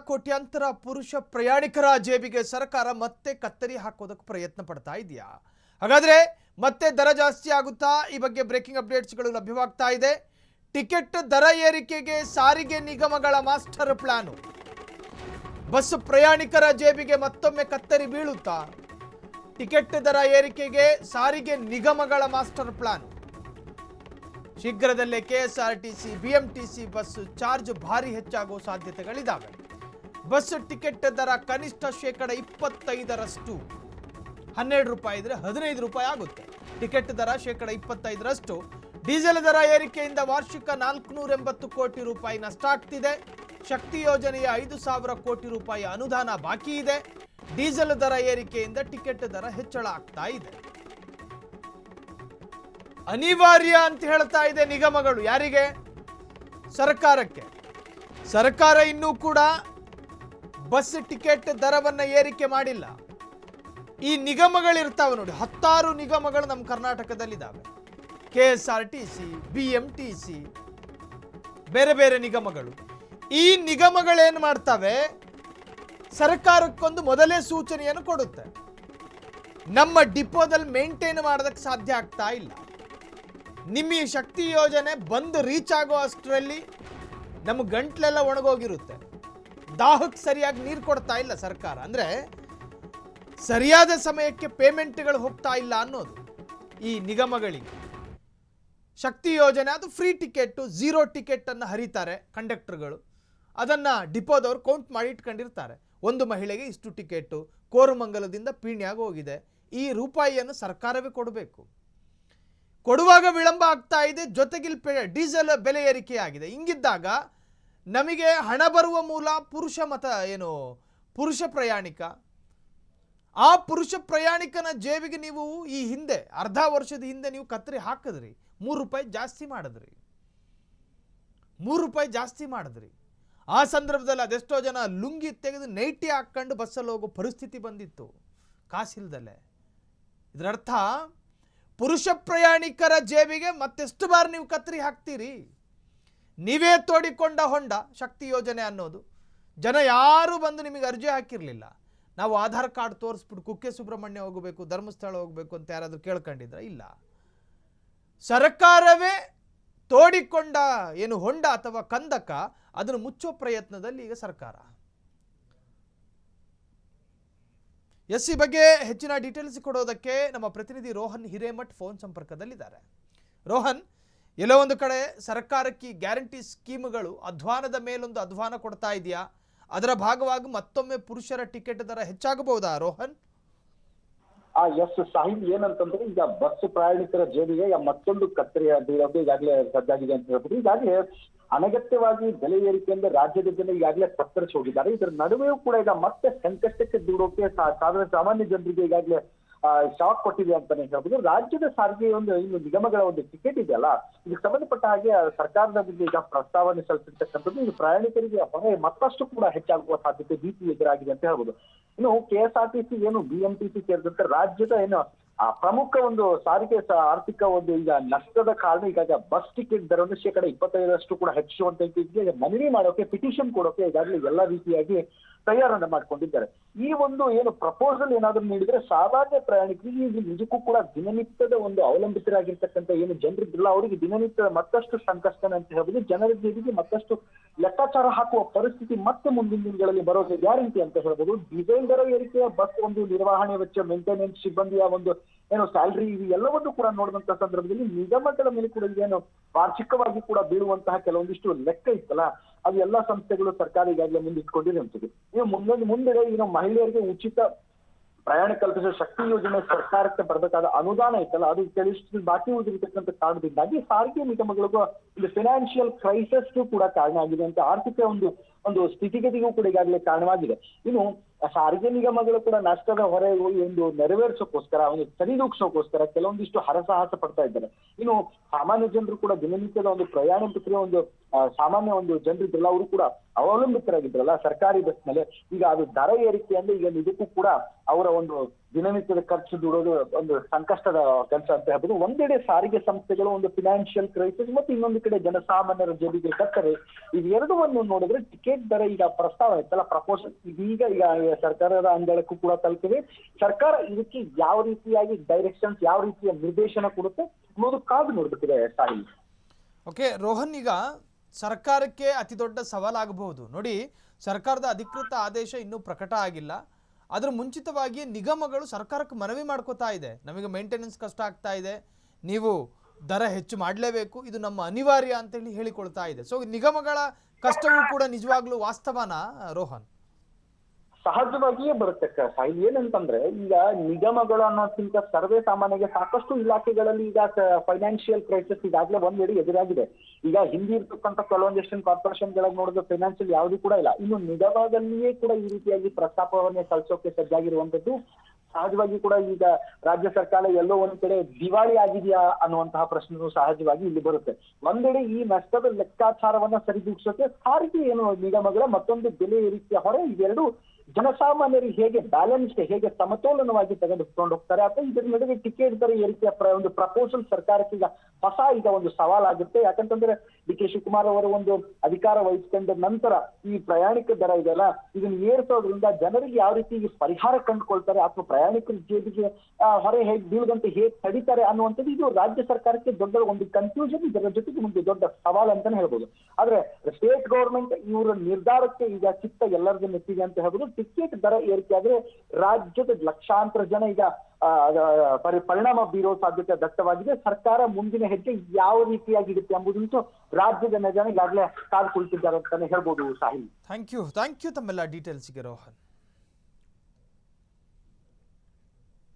ಕೋಟ್ಯಾಂತರ ಪುರುಷ ಪ್ರಯಾಣಿಕರ ಜೇಬಿಗೆ ಸರ್ಕಾರ ಮತ್ತೆ ಕತ್ತರಿ ಹಾಕೋದಕ್ಕೆ ಪ್ರಯತ್ನ ಪಡ್ತಾ ಇದೆಯಾ? ಹಾಗಾದ್ರೆ ಮತ್ತೆ ದರ ಜಾಸ್ತಿ ಆಗುತ್ತಾ? ಈ ಬಗ್ಗೆ ಬ್ರೇಕಿಂಗ್ ಅಪ್ಡೇಟ್ಸ್ಗಳು ಲಭ್ಯವಾಗ್ತಾ ಇದೆ. ಟಿಕೆಟ್ ದರ ಏರಿಕೆಗೆ ಸಾರಿಗೆ ನಿಗಮಗಳ ಮಾಸ್ಟರ್ ಪ್ಲಾನ್. ಬಸ್ ಪ್ರಯಾಣಿಕರ ಜೇಬಿಗೆ ಮತ್ತೊಮ್ಮೆ ಕತ್ತರಿ ಬೀಳುತ್ತಾ? ಟಿಕೆಟ್ ದರ ಏರಿಕೆಗೆ ಸಾರಿಗೆ ನಿಗಮಗಳ ಮಾಸ್ಟರ್ ಪ್ಲಾನ್. ಶೀಘ್ರದಲ್ಲೇ ಕೆಎಸ್ಆರ್ಟಿಸಿ ಬಿಎಂಟಿಸಿ ಬಸ್ ಚಾರ್ಜ್ ಭಾರಿ ಹೆಚ್ಚಾಗುವ ಸಾಧ್ಯತೆಗಳಿದ್ದಾವೆ. ಬಸ್ ಟಿಕೆಟ್ ದರ ಕನಿಷ್ಠ ಶೇಕಡ 25%, 12 ರೂಪಾಯಿ ಇದ್ರೆ 15 ರೂಪಾಯಿ ಆಗುತ್ತೆ. ಟಿಕೆಟ್ ದರ ಶೇಕಡ 25%. ಡೀಸೆಲ್ ದರ ಏರಿಕೆಯಿಂದ ವಾರ್ಷಿಕ 480 ಕೋಟಿ ರೂಪಾಯಿ ನಷ್ಟ ಆಗ್ತಿದೆ. ಶಕ್ತಿ ಯೋಜನೆಯ 5,000 ಕೋಟಿ ರೂಪಾಯಿ ಅನುದಾನ ಬಾಕಿ ಇದೆ. ಡೀಸೆಲ್ ದರ ಏರಿಕೆಯಿಂದ ಟಿಕೆಟ್ ದರ ಹೆಚ್ಚಳ ಆಗ್ತಾ ಇದೆ. ಅನಿವಾರ್ಯ ಅಂತ ಹೇಳ್ತಾ ಇದೆ ನಿಗಮಗಳು. ಯಾರಿಗೆ? ಸರ್ಕಾರಕ್ಕೆ. ಸರ್ಕಾರ ಇನ್ನೂ ಕೂಡ ಬಸ್ ಟಿಕೆಟ್ ದರವನ್ನ ಏರಿಕೆ ಮಾಡಿಲ್ಲ. ಈ ನಿಗಮಗಳಿರ್ತಾವೆ ನೋಡಿ, 10 ನಿಗಮಗಳು ನಮ್ಮ ಕರ್ನಾಟಕದಲ್ಲಿದ್ದಾವೆ. ಕೆಎಸ್ಆರ್ಟಿಸಿ, ಬಿಎಂಟಿಸಿ, ಬೇರೆ ಬೇರೆ ನಿಗಮಗಳು. ಈ ನಿಗಮಗಳೇನು ಮಾಡ್ತವೆ? ಸರ್ಕಾರಕ್ಕೊಂದು ಮೊದಲೇ ಸೂಚನೆಯನ್ನು ಕೊಡುತ್ತೆ. ನಮ್ಮ ಡಿಪೋದಲ್ಲಿ ಮೇಂಟೈನ್ ಮಾಡೋದಕ್ಕೆ ಸಾಧ್ಯ ಆಗ್ತಾ ಇಲ್ಲ. ನಿಮ್ಮ ಈ ಶಕ್ತಿ ಯೋಜನೆ ಬಂದು ರೀಚ್ ಆಗೋ ಅಷ್ಟರಲ್ಲಿ ನಮ್ಮ ಗಂಟ್ಲೆಲ್ಲ ಒಣಗೋಗಿರುತ್ತೆ. ದಾಹಕ್ಕೆ ಸರಿಯಾಗಿ ನೀರು ಕೊಡ್ತಾ ಇಲ್ಲ ಸರ್ಕಾರ. ಅಂದರೆ ಸರಿಯಾದ ಸಮಯಕ್ಕೆ ಪೇಮೆಂಟ್ಗಳು ಹೋಗ್ತಾ ಇಲ್ಲ ಅನ್ನೋದು ಈ ನಿಗಮಗಳಿಗೆ. ಶಕ್ತಿ ಯೋಜನೆ ಅದು ಫ್ರೀ ಟಿಕೆಟ್, 0 ಟಿಕೆಟನ್ನು ಹರಿತಾರೆ ಕಂಡಕ್ಟರ್ಗಳು. ಅದನ್ನು ಡಿಪೋದವರು ಕೌಂಟ್ ಮಾಡಿ ಇಟ್ಕೊಂಡಿರ್ತಾರೆ. ಒಂದು ಮಹಿಳೆಗೆ ಇಷ್ಟು ಟಿಕೆಟು ಕೋರಮಂಗಲದಿಂದ ಪೀಣ್ಯಾಗ ಹೋಗಿದೆ. ಈ ರೂಪಾಯಿಯನ್ನು ಸರ್ಕಾರವೇ ಕೊಡಬೇಕು. ಕೊಡುವಾಗ ವಿಳಂಬ ಆಗ್ತಾ ಇದೆ. ಜೊತೆಗಿಲ್ ಡೀಸೆಲ್ ಬೆಲೆ ಏರಿಕೆ ಆಗಿದೆ. ಹಿಂಗಿದ್ದಾಗ ನಮಗೆ ಹಣ ಬರುವ ಮೂಲ ಪುರುಷ ಪ್ರಯಾಣಿಕ. ಆ ಪುರುಷ ಪ್ರಯಾಣಿಕನ ಜೇಬಿಗೆ ನೀವು ಈ ಹಿಂದೆ ಅರ್ಧ ವರ್ಷದ ಹಿಂದೆ ನೀವು ಕತ್ತರಿ ಹಾಕಿದ್ರಿ, 3 ರೂಪಾಯಿ ಜಾಸ್ತಿ ಮಾಡಿದ್ರಿ. 3 ರೂಪಾಯಿ ಜಾಸ್ತಿ ಮಾಡಿದ್ರಿ. ಆ ಸಂದರ್ಭದಲ್ಲಿ ಅದೆಷ್ಟೋ ಜನ ಲುಂಗಿ ತೆಗೆದು ನೈಟಿ ಹಾಕ್ಕೊಂಡು ಬಸ್ಸಲ್ಲಿ ಹೋಗೋ ಪರಿಸ್ಥಿತಿ ಬಂದಿತ್ತು ಕಾಸಿಲ್ದಲ್ಲೇ. ಇದರರ್ಥ ಪುರುಷ ಪ್ರಯಾಣಿಕರ ಜೇಬಿಗೆ ಮತ್ತೆಷ್ಟು ಬಾರಿ ನೀವು ಕತ್ತರಿ ಹಾಕ್ತೀರಿ? ನೀವೇ ತೋಡಿಕೊಂಡ ಹೊಂಡ ಶಕ್ತಿ ಯೋಜನೆ ಅನ್ನೋದು. ಜನ ಯಾರು ಬಂದು ನಿಮಗೆ ಅರ್ಜಿ ಹಾಕಿರಲಿಲ್ಲ. ನಾವು ಆಧಾರ್ ಕಾರ್ಡ್ ತೋರಿಸ್ಬಿಟ್ಟು ಕುಕ್ಕೆ ಸುಬ್ರಹ್ಮಣ್ಯ ಹೋಗಬೇಕು, ಧರ್ಮಸ್ಥಳ ಹೋಗಬೇಕು ಅಂತ ಯಾರಾದರೂ ಕೇಳ್ಕೊಂಡಿದ್ರ? ಇಲ್ಲ. ಸರ್ಕಾರವೇ ತೋಡಿಕೊಂಡ ಹೊಂಡ ಅಥವಾ ಕಂದಕ, ಅದನ್ನು ಮುಚ್ಚೋ ಪ್ರಯತ್ನದಲ್ಲಿ ಈಗ ಸರ್ಕಾರ. ಈ ಬಗ್ಗೆ ಹೆಚ್ಚಿನ ಡೀಟೇಲ್ಸ್ ಕೊಡೋದಕ್ಕೆ ನಮ್ಮ ಪ್ರತಿನಿಧಿ ರೋಹನ್ ಹಿರೇಮಠ್ ಫೋನ್ ಸಂಪರ್ಕದಲ್ಲಿದ್ದಾರೆ. ರೋಹನ್, ಎಲ್ಲೋ ಒಂದು ಕಡೆ ಸರ್ಕಾರಕ್ಕೆ ಗ್ಯಾರಂಟಿ ಸ್ಕೀಮ್ಗಳು ಅಧ್ವಾನದ ಮೇಲೊಂದು ಅಧ್ವಾನ ಕೊಡ್ತಾ ಇದೆಯಾ? ಅದರ ಭಾಗವಾಗಿ ಮತ್ತೊಮ್ಮೆ ಪುರುಷರ ಟಿಕೆಟ್ ದರ ಹೆಚ್ಚಾಗಬಹುದಾ ರೋಹನ್? ಎಸ್ ಸಾಹಿಬ್, ಏನಂತಂದ್ರೆ ಈಗ ಬಸ್ ಪ್ರಯಾಣಿಕರ ಜೇಬಿಗೆ ಮತ್ತೊಂದು ಕತ್ತರಿ ಬೀಳೋಕೆ ಈಗಾಗಲೇ ಸಜ್ಜಾಗಿದೆ ಅಂತ ಹೇಳ್ಬೋದು. ಈಗಾಗಲೇ ಅನಗತ್ಯವಾಗಿ ಬೆಲೆ ಏರಿಕೆಯಿಂದ ರಾಜ್ಯದ ಜನ ಈಗಾಗಲೇ ತತ್ತರಿಸಿ ಹೋಗಿದ್ದಾರೆ. ಇದರ ನಡುವೆಯೂ ಕೂಡ ಈಗ ಮತ್ತೆ ಸಂಕಷ್ಟಕ್ಕೆ ದೂಡೋಕೆ ಸಾಮಾನ್ಯ ಜನರಿಗೆ ಈಗಾಗಲೇ ಶಾಕ್ ಕೊಟ್ಟಿದೆ ಅಂತಾನೆ ಹೇಳ್ಬೋದು. ರಾಜ್ಯದ ಸಾರಿಗೆ ಇನ್ನು ನಿಗಮಗಳ ಒಂದು ಟಿಕೆಟ್ ಇದೆಯಲ್ಲ, ಇದಕ್ಕೆ ಸಂಬಂಧಪಟ್ಟ ಹಾಗೆ ಸರ್ಕಾರದ ಮುಂದೆ ಈಗ ಪ್ರಸ್ತಾವನೆ ಸಲ್ಲಿಸಿರ್ತಕ್ಕಂಥದ್ದು. ಇದು ಪ್ರಯಾಣಿಕರಿಗೆ ಹೊರೆ ಮತ್ತಷ್ಟು ಕೂಡ ಹೆಚ್ಚಾಗುವ ಸಾಧ್ಯತೆ ಭೀತಿ ಎದುರಾಗಿದೆ ಅಂತ ಹೇಳ್ಬೋದು. ಇನ್ನು ಕೆಎಸ್ಆರ್ಟಿಸಿ ಬಿಎಂಟಿಸಿ ಸೇರಿದಂತೆ ರಾಜ್ಯದ ಪ್ರಮುಖ ಒಂದು ಸಾರಿಗೆ ಆರ್ಥಿಕ ಈಗ ನಷ್ಟದ ಕಾರಣ ಈಗಾಗ ಬಸ್ ಟಿಕೆಟ್ ದರವನ್ನು ಶೇಕಡ 25% ಕೂಡ ಹೆಚ್ಚಿಸುವಂತ ಮನವಿ ಮಾಡೋಕೆ, ಪಿಟಿಷನ್ ಕೊಡೋಕೆ ಈಗಾಗಲೇ ಎಲ್ಲ ರೀತಿಯಾಗಿ ತಯಾರನ್ನ ಮಾಡ್ಕೊಂಡಿದ್ದಾರೆ. ಈ ಒಂದು ಪ್ರಪೋಸಲ್ ಏನಾದ್ರು ನೀಡಿದ್ರೆ ಸಾಮಾನ್ಯ ಪ್ರಯಾಣಿಕರಿಗೆ ನಿಜಕ್ಕೂ ಕೂಡ ದಿನನಿತ್ಯದ ಒಂದು ಅವಲಂಬಿತರಾಗಿರ್ತಕ್ಕಂಥ ಜನರಿದ್ರಲ್ಲ, ಅವರಿಗೆ ದಿನನಿತ್ಯದ ಮತ್ತಷ್ಟು ಸಂಕಷ್ಟನ ಅಂತ ಹೇಳ್ಬೋದು. ಜನರ ಜೇಬಿಗೆ ಮತ್ತಷ್ಟು ಲೆಕ್ಕಾಚಾರ ಹಾಕುವ ಪರಿಸ್ಥಿತಿ ಮತ್ತೆ ಮುಂದಿನ ದಿನಗಳಲ್ಲಿ ಬರೋದು ಗ್ಯಾರಂಟಿ ಅಂತ ಹೇಳ್ಬೋದು. ಡೀಸೆಲ್ ದರ ಏರಿಕೆ, ಬಸ್ ನಿರ್ವಹಣೆ ವೆಚ್ಚ, ಮೇಂಟೆನೆನ್ಸ್ ಸಿಬ್ಬಂದಿಯ ಸ್ಯಾಲರಿ, ಇವೆಲ್ಲವನ್ನು ಕೂಡ ನೋಡಿದಂತ ಸಂದರ್ಭದಲ್ಲಿ ನಿಗಮಗಳ ಮೇಲೆ ಕೂಡ ವಾರ್ಷಿಕವಾಗಿ ಕೂಡ ಬೀಳುವಂತಹ ಕೆಲವೊಂದಿಷ್ಟು ಲೆಕ್ಕ ಇತ್ತಲ್ಲ, ಅದು ಎಲ್ಲಾ ಸಂಸ್ಥೆಗಳು ಸರ್ಕಾರ ಈಗಾಗಲೇ ಮುಂದಿಟ್ಕೊಂಡಿರುವಂತದ್ದು. ಮುಂದೆ ಮಹಿಳೆಯರಿಗೆ ಉಚಿತ ಪ್ರಯಾಣ ಕಲ್ಪಿಸುವ ಶಕ್ತಿ ಯೋಜನೆ ಸರ್ಕಾರಕ್ಕೆ ಬರಬೇಕಾದ ಅನುದಾನ ಇತ್ತಲ್ಲ, ಅದು ಕೆಲಷ್ಟು ಬಾಕಿ ಉಳಿದಿರತಕ್ಕಂಥ ಕಾರಣದಿಂದಾಗಿ ಸಾರಿಗೆ ನಿಗಮಗಳಿಗೂ ಒಂದು ಫೈನಾನ್ಷಿಯಲ್ ಕ್ರೈಸಿಸ್ಗೂ ಕೂಡ ಕಾರಣ ಆಗಿದೆ ಅಂತ, ಆರ್ಥಿಕ ಒಂದು ಸ್ಥಿತಿಗತಿಗೂ ಕೂಡ ಈಗಾಗಲೇ ಕಾರಣವಾಗಿದೆ. ಇನ್ನು ಸಾರಿಗೆ ನಿಗಮಗಳು ಕೂಡ ನಷ್ಟದ ಹೊರೆ ಒಂದು ನೆರವೇರಿಸೋಕ್ಕೋಸ್ಕರ ಒಂದು ಸರಿದೂಗಿಸೋಕ್ಕೋಸ್ಕರ ಕೆಲವೊಂದಿಷ್ಟು ಹರಸಾಹಸ ಪಡ್ತಾ ಇದ್ದಾರೆ. ಇನ್ನು ಸಾಮಾನ್ಯ ಜನರು ಕೂಡ ದಿನನಿತ್ಯದ ಒಂದು ಪ್ರಯಾಣಿಕರ ಒಂದು ಸಾಮಾನ್ಯ ಒಂದು ಜನರಿದ್ರಲ್ಲ ಅವರು ಕೂಡ ಅವಲಂಬಿತರಾಗಿದ್ರಲ್ಲ ಸರ್ಕಾರಿ ಬಸ್ ಮೇಲೆ. ಈಗ ಅದು ದರ ಏರಿಕೆ ಅಂದ್ರೆ ಈಗ ಇದಕ್ಕೂ ಕೂಡ ಅವರ ಒಂದು ದಿನನಿತ್ಯದ ಖರ್ಚು ದುಡೋದು ಒಂದು ಸಂಕಷ್ಟದ ಕೆಲಸ ಅಂತ ಹೇಳ್ಬೋದು. ಒಂದೆಡೆ ಸಾರಿಗೆ ಸಂಸ್ಥೆಗಳು ಒಂದು ಫಿನಾನ್ಷಿಯಲ್ ಕ್ರೈಸಿಸ್ ಮತ್ತು ಇನ್ನೊಂದು ಕಡೆ ಜನಸಾಮಾನ್ಯರ ಜೇಬಿಗೆ ಕತ್ತರೆ. ಇವೆರಡನ್ನು ನೋಡಿದ್ರೆ ಟಿಕೆಟ್ ದರ ಈಗ ಪ್ರಸ್ತಾವ ಆಯ್ತಲ್ಲ ಪ್ರಪೋಸಲ್ ಇದೀಗ ಈಗ ಸರ್ಕಾರದ ಅಂಗಳಕ್ಕೂ ಕೂಡ ತಲುಪಿದೆ. ಸರ್ಕಾರ ಇದಕ್ಕೆ ಯಾವ ರೀತಿಯಾಗಿ ಡೈರೆಕ್ಷನ್ಸ್ ಯಾವ ರೀತಿಯ ನಿರ್ದೇಶನ ಕೊಡುತ್ತೆ ಅನ್ನೋದು ಕಾದು ನೋಡ್ಬೇಕಿದೆ ಸಾಹಿಲ್. ಓಕೆ ರೋಹನ್, ಈಗ ಸರ್ಕಾರಕ್ಕೆ ಅತಿ ದೊಡ್ಡ ಸವಾಲಾಗಬಹುದು ನೋಡಿ. ಸರ್ಕಾರದ ಅಧಿಕೃತ ಆದೇಶ ಇನ್ನೂ ಪ್ರಕಟ ಆಗಿಲ್ಲ. ಅದರ ಮುಂಚಿತವಾಗಿ ನಿಗಮಗಳು ಸರ್ಕಾರಕ್ಕೆ ಮನವಿ ಮಾಡ್ಕೋತಾ ಇದೆ, ನಮಗೆ ಮೇಂಟೆನೆನ್ಸ್ ಕಷ್ಟ ಆಗ್ತಾ ಇದೆ, ನೀವು ದರ ಹೆಚ್ಚು ಮಾಡಲೇಬೇಕು, ಇದು ನಮ್ಮ ಅನಿವಾರ್ಯ ಅಂತೇಳಿ ಹೇಳಿಕೊಳ್ತಾ ಇದೆ. ಸೊ ನಿಗಮಗಳ ಕಷ್ಟವೂ ಕೂಡ ನಿಜವಾಗ್ಲೂ ವಾಸ್ತವನಾ ರೋಹನ್? ಸಹಜವಾಗಿಯೇ ಬರುತ್ತೆ ಸಾಹಿಲ್. ಏನಂತಂದ್ರೆ ಈಗ ನಿಗಮಗಳು ಅನ್ನೋದಕ್ಕಿಂತ ಸರ್ವೇ ಸಾಮಾನ್ಯಗೆ ಸಾಕಷ್ಟು ಇಲಾಖೆಗಳಲ್ಲಿ ಈಗ ಫೈನಾನ್ಷಿಯಲ್ ಕ್ರೈಸಿಸ್ ಈಗಾಗಲೇ ಒಂದೆಡೆ ಎದುರಾಗಿದೆ. ಈಗ ಹಿಂದಿ ಇರ್ತಕ್ಕಂಥ ಕೆಲವೊಂದಿಷ್ಟು ಕಾರ್ಪೊರೇಷನ್ಗಳಿಗೆ ನೋಡಿದ್ರೆ ಫೈನಾನ್ಷಿಯಲ್ ಯಾವುದೂ ಕೂಡ ಇಲ್ಲ. ಇನ್ನು ನಿಗಮದಲ್ಲಿಯೇ ಕೂಡ ಈ ರೀತಿಯಾಗಿ ಪ್ರಸ್ತಾಪವನ್ನೇ ಸಲ್ಲಿಸೋಕೆ ಸಜ್ಜಾಗಿರುವಂತದ್ದು. ಸಹಜವಾಗಿ ಕೂಡ ಈಗ ರಾಜ್ಯ ಸರ್ಕಾರ ಎಲ್ಲೋ ಒಂದ್ ಕಡೆ ದಿವಾಳಿ ಆಗಿದೆಯಾ ಅನ್ನುವಂತಹ ಪ್ರಶ್ನೆಯೂ ಸಹಜವಾಗಿ ಇಲ್ಲಿ ಬರುತ್ತೆ. ಒಂದೆಡೆ ಈ ನಷ್ಟದ ಲೆಕ್ಕಾಚಾರವನ್ನ ಸರಿದೂಗಿಸೋಕೆ ಸಾರಿಗೆ ಏನು ನಿಗಮಗಳ ಮತ್ತೊಂದು ಬೆಲೆ ಏರಿಕೆಯ ಹೊರೆ ಇವೆರಡು ಜನಸಾಮಾನ್ಯರಿಗೆ ಹೇಗೆ ಬ್ಯಾಲೆನ್ಸ್ ಹೇಗೆ ಸಮತೋಲನವಾಗಿ ತೆಗೆದುಕೊಂಡು ಹೋಗ್ತಾರೆ ಅಥವಾ ಇದರ ನಡುವೆ ಟಿಕೆಟ್ ದರ ಏರಿಕೆಯ ಒಂದು ಪ್ರಪೋಸಲ್ ಸರ್ಕಾರಕ್ಕೆ ಈಗ ಹೊಸ ಈಗ ಒಂದು ಸವಾಲಾಗುತ್ತೆ. ಯಾಕಂತಂದ್ರೆ ಡಿ.ಕೆ. ಶಿವಕುಮಾರ್ ಅವರ ಒಂದು ಅಧಿಕಾರ ವಹಿಸಿಕೊಂಡ ನಂತರ ಈ ಪ್ರಯಾಣಿಕ ದರ ಇದೆಯಲ್ಲ ಇದನ್ನ ಏರಿಸೋದ್ರಿಂದ ಜನರಿಗೆ ಯಾವ ರೀತಿ ಪರಿಹಾರ ಕಂಡುಕೊಳ್ತಾರೆ ಅಥವಾ ಪ್ರಯಾಣಿಕರ ಜೇಬಿಗೆ ಹೊರೆ ಹೇಗೆ ಬೀಳದಂತೆ ಹೇಗೆ ತಡಿತಾರೆ ಅನ್ನುವಂಥದ್ದು ಇದು ರಾಜ್ಯ ಸರ್ಕಾರಕ್ಕೆ ದೊಡ್ಡ ಒಂದು ಕನ್ಫ್ಯೂಷನ್, ಇದರ ಜೊತೆಗೆ ಒಂದು ದೊಡ್ಡ ಸವಾಲ್ ಅಂತಾನೆ ಹೇಳ್ಬೋದು. ಆದ್ರೆ ಸ್ಟೇಟ್ ಗವರ್ಮೆಂಟ್ ಇವರ ನಿರ್ಧಾರಕ್ಕೆ ಈಗ ಚಿತ್ತ ಎಲ್ಲರಿಗೂ ಮೆಚ್ಚಿದೆ ಅಂತ ಹೇಳ್ಬೋದು. ಟಿಕೆಟ್ ದರ ಏರಿಕೆ ಆದ್ರೆ ರಾಜ್ಯದ ಲಕ್ಷಾಂತರ ಜನ ಈಗ ಪರಿಣಾಮ ಬೀರೋ ಸಾಧ್ಯತೆ ದಟ್ಟವಾಗಿದೆ. ಸರ್ಕಾರ ಮುಂದಿನ ಹೆಜ್ಜೆ ಯಾವ ರೀತಿಯಾಗಿರುತ್ತೆ ಎಂಬುದಂತೂ ರಾಜ್ಯದ ಜನ ಈಗಾಗಲೇ ಕಾದು ಕುಳಿತಿದ್ದಾರೆ ಅಂತಾನೆ ಹೇಳ್ಬೋದು ಸಾಹಿಲ್. ಥ್ಯಾಂಕ್ ಯು ತಮ್ಮೆಲ್ಲ ಡೀಟೇಲ್ಸ್ಗೆ ರೋಹನ್.